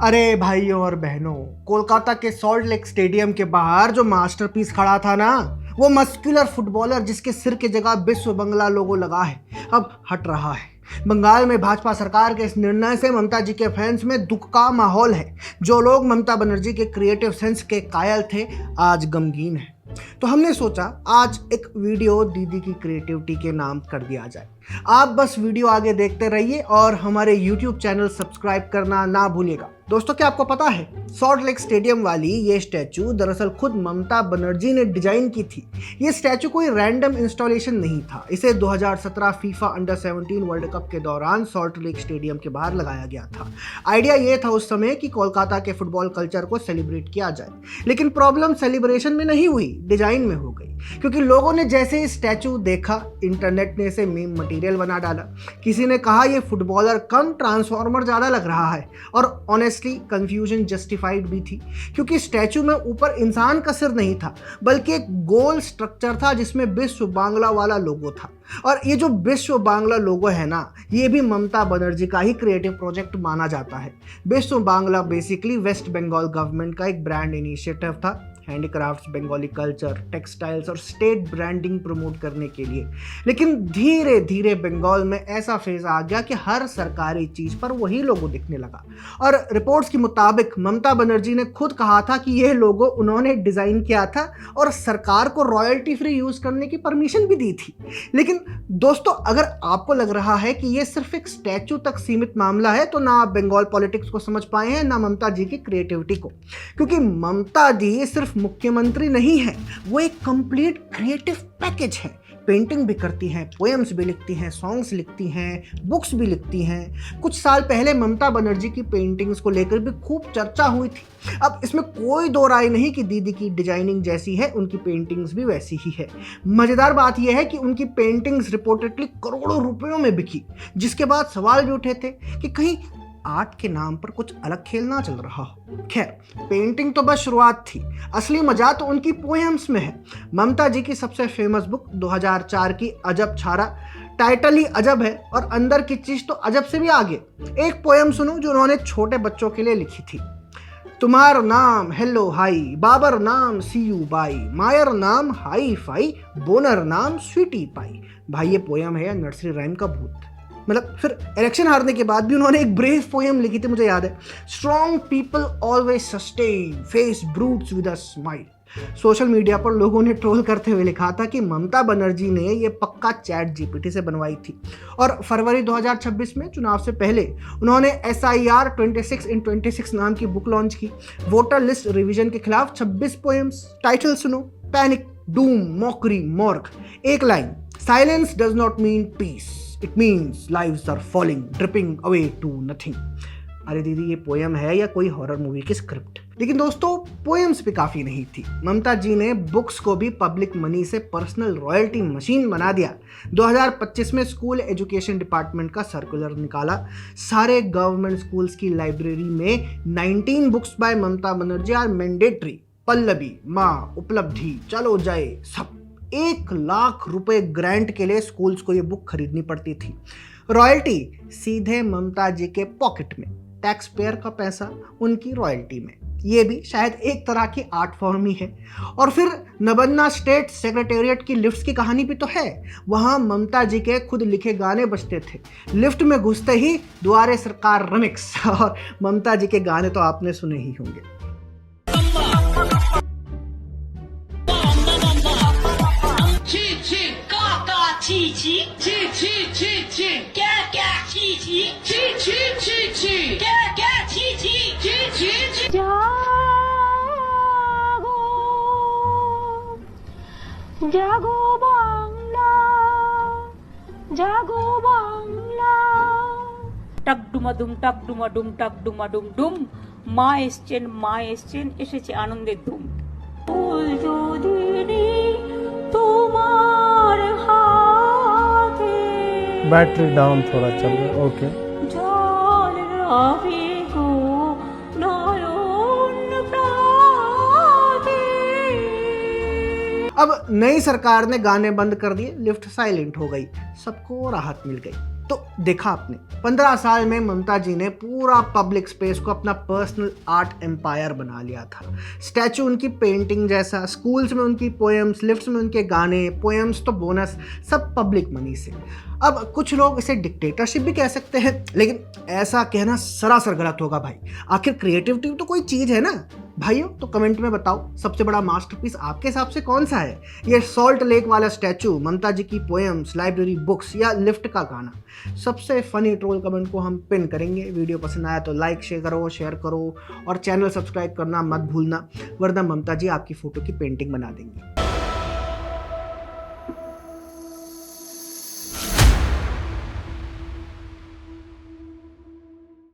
अरे भाइयों और बहनों, कोलकाता के सॉल्ट लेक स्टेडियम के बाहर जो मास्टरपीस खड़ा था ना, वो मस्कुलर फुटबॉलर जिसके सिर की जगह विश्व बंगला लोगो लगा है, अब हट रहा है। बंगाल में भाजपा सरकार के इस निर्णय से ममता जी के फैंस में दुख का माहौल है। जो लोग ममता बनर्जी के क्रिएटिव सेंस के कायल थे, आज गमगीन है। तो हमने सोचा आज एक वीडियो दीदी की क्रिएटिविटी के नाम कर दिया जाए। आप बस वीडियो आगे देखते रहिए और हमारे YouTube चैनल सब्सक्राइब करना ना भूलिएगा। दोस्तों, क्या आपको पता है, सॉल्ट लेक स्टेडियम वाली ये स्टैचू दरअसल खुद ममता बनर्जी ने डिजाइन की थी। ये स्टैचू कोई रैंडम इंस्टॉलेशन नहीं था। इसे 2017 फीफा अंडर 17 वर्ल्ड कप के दौरान सॉल्ट लेक स्टेडियम के बाहर लगाया गया था। आइडिया ये था उस समय कि कोलकाता के फुटबॉल कल्चर को सेलिब्रेट किया जाए, लेकिन प्रॉब्लम सेलिब्रेशन में नहीं हुई, डिजाइन में हो गई। क्योंकि लोगों ने जैसे स्टैचू देखा, इंटरनेट ने इसे मीम मटेरियल बना डाला। किसी ने कहा ये फुटबॉलर कम ट्रांसफॉर्मर ज्यादा लग रहा है, और ऑनेस्टली कंफ्यूजन जस्टिफाइड भी थी, क्योंकि स्टैचू में ऊपर इंसान का सिर नहीं था, बल्कि एक गोल स्ट्रक्चर था जिसमें विश्व बांग्ला वाला लोगो था। और ये जो विश्व बांग्ला लोगो है ना, ये भी ममता बनर्जी का ही क्रिएटिव प्रोजेक्ट माना जाता है। Biswa Bangla basically West Bengal government का एक ब्रांड इनिशिएटिव था, हैंडीक्राफ्ट्स, बंगाली कल्चर, टेक्सटाइल्स और स्टेट ब्रांडिंग प्रमोट करने के लिए। लेकिन धीरे धीरे बंगाल में ऐसा फेज आ गया कि हर सरकारी चीज पर वही लोगो दिखने लगा। और रिपोर्ट्स के मुताबिक ममता बनर्जी ने खुद कहा था कि यह लोगो उन्होंने डिजाइन किया था और सरकार को रॉयल्टी फ्री यूज करने की परमिशन भी दी थी। लेकिन दोस्तों, अगर आपको लग रहा है कि यह सिर्फ एक स्टैचू तक सीमित मामला है, तो ना आप बंगाल पॉलिटिक्स को समझ पाए हैं, ना ममता जी की क्रिएटिविटी को। क्योंकि ममता जी सिर्फ मुख्यमंत्री नहीं है, वो एक कंप्लीट क्रिएटिव पैकेज है। पेंटिंग भी करती हैं, पोएम्स भी लिखती हैं, सॉन्ग्स लिखती हैं, बुक्स भी लिखती हैं। कुछ साल पहले ममता बनर्जी की पेंटिंग्स को लेकर भी खूब चर्चा हुई थी। अब इसमें कोई दो राय नहीं कि दीदी की डिजाइनिंग जैसी है, उनकी पेंटिंग्स भी वैसी ही है। मजेदार बात यह है कि उनकी पेंटिंग्स रिपोर्टेडली करोड़ों रुपयों में बिकी, जिसके बाद सवाल भी उठे थे कि कहीं आर्ट के नाम पर कुछ अलग खेल ना चल रहा हो। खैर, पेंटिंग तो बस शुरुआत थी, असली मजा तो उनकी पोएम्स में है। ममता जी की सबसे फेमस बुक 2004 की अजब छारा, टाइटल ही अजब है और अंदर की चीज तो अजब से भी आगे। एक पोएम सुनो जो उन्होंने छोटे बच्चों के लिए लिखी थी। तुम्हार नाम हेलो हाई, बाबर नाम सी यू बाई, मायर नाम हाई फाई, बोनर नाम स्वीटी पाई। भाई, ये पोएम है या नर्सरी राइम का भूत। मतलब फिर इलेक्शन हारने के बाद भी उन्होंने एक ब्रेव पोएम लिखी थी, मुझे याद है, strong people always sustain, face brutes with a smile. Social media पर लोगों ने ट्रोल करते हुए लिखा था कि ममता बनर्जी ने ये पक्का चैट जीपीटी से बनवाई थी। और फरवरी 2026 में चुनाव से पहले उन्होंने SIR 26 in 26 नाम की बुक लॉन्च की। वोटर लिस्ट रिवीजन के खिलाफ 26 पोएम्स। टाइटल सुनो, पैनिक, डूम, मॉकरी, मॉर्ग। एक line, silence does not mean peace, it means lives are falling, dripping away to nothing. अरे दीदी, ये पोएम है या कोई हॉरर मूवी की स्क्रिप्ट? लेकिन दोस्तों, पोएम्स भी काफी नहीं थी। ममता जी ने बुक्स को भी पब्लिक मनी से पर्सनल रॉयल्टी मशीन बना दिया। 2025 में स्कूल एजुकेशन डिपार्टमेंट का सर्कुलर निकाला। सारे गवर्नमेंट स्कूल्स की लाइब्रेरी में 19 books by Mamata Banerjee are mandatory. Pallavi, Maa, Upalabdhi, चलो जाए, सब। 1 लाख रुपए ग्रांट के लिए स्कूल्स को ये बुक खरीदनी पड़ती थी। रॉयल्टी सीधे ममता जी के पॉकेट में, टैक्स पेयर का पैसा उनकी रॉयल्टी में। ये भी शायद एक तरह की आर्ट फॉर्म ही है। और फिर नबन्ना स्टेट सेक्रेटेरिएट की लिफ्ट्स की कहानी भी तो है। वहां ममता जी के खुद लिखे गाने बजते थे। लिफ्ट में घुसते ही दुआरे सरकार रिमिक्स, और ममता जी के गाने तो आपने सुने ही होंगे। জাগো বাংলা, জাগো বাংলা। টাকডুমাডুম টাকডুমাডুম টাকডুমাডুম ডুম, মা এসছেন এসেছে আনন্দের ধুম। ফুল যদি নেই তোমার হাতে, बैटरी डाउन थोड़ा चल रहा है। ओके, জল রবে গো নয়ন প্রাতে। अब नई सरकार ने गाने बंद कर दिए, लिफ्ट साइलेंट हो गई, सबको राहत मिल गई। तो देखा आपने 15 साल में ममता जी ने पूरा पब्लिक स्पेस को अपना पर्सनल आर्ट एम्पायर बना लिया था। स्टैचू उनकी पेंटिंग जैसा, स्कूल्स में उनकी पोएम्स, लिफ्ट्स में उनके गाने, पोएम्स तो बोनस, सब पब्लिक मनी से। अब कुछ लोग इसे डिक्टेटरशिप भी कह सकते हैं, लेकिन ऐसा कहना सरासर गलत होगा भाई। आखिर क्रिएटिविटी तो कोई चीज़ है ना भाइयों। तो कमेंट में बताओ सबसे बड़ा मास्टरपीस आपके हिसाब से कौन सा है? ये सॉल्ट लेक वाला स्टैचू, ममता जी की पोएम्स, लाइब्रेरी बुक्स या लिफ्ट का गाना? सबसे फनी ट्रोल कमेंट को हम पिन करेंगे। वीडियो पसंद आया तो लाइक शेयर करो और चैनल सब्सक्राइब करना मत भूलना, वरना ममता जी आपकी फ़ोटो की पेंटिंग बना देंगी।